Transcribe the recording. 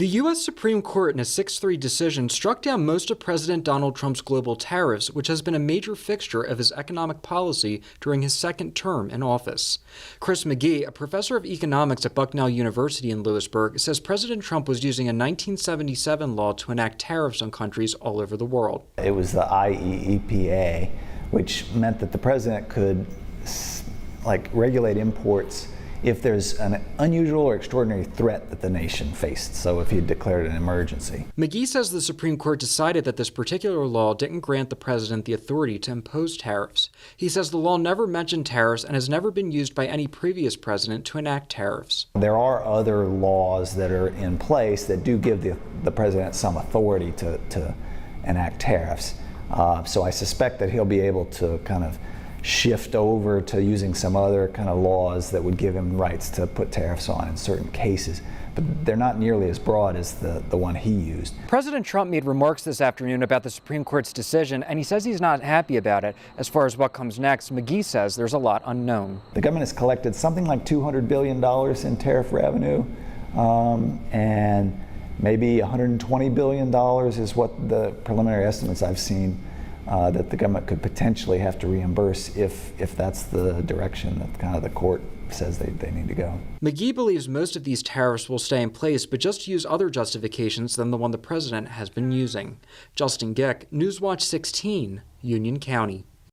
The U.S. Supreme Court in a 6-3 decision struck down most of President Donald Trump's global tariffs, which has been a major fixture of his economic policy during his second term in office. Chris McGee, a professor of economics at Bucknell University in Lewisburg, says President Trump was using a 1977 law to enact tariffs on countries all over the world. It was the IEEPA, which meant that the president could regulate imports if there's an unusual or extraordinary threat that the nation faced, so if he had declared an emergency. McGee says the Supreme Court decided that this particular law didn't grant the president the authority to impose tariffs. He says the law never mentioned tariffs and has never been used by any previous president to enact tariffs. There are other laws that are in place that do give the president some authority to enact tariffs. So I suspect that he'll be able to kind of shift over to using some other kind of laws that would give him rights to put tariffs on in certain cases. But they're not nearly as broad as the one he used. President Trump made remarks this afternoon about the Supreme Court's decision, and he says he's not happy about it. As far as what comes next, McGee says there's a lot unknown. The government has collected something like $200 billion in tariff revenue, and maybe $120 billion is what the preliminary estimates I've seen that the government could potentially have to reimburse if that's the direction that kind of the court says they need to go. McGee believes most of these tariffs will stay in place, but just use other justifications than the one the president has been using. Justin Gick, Newswatch 16, Union County.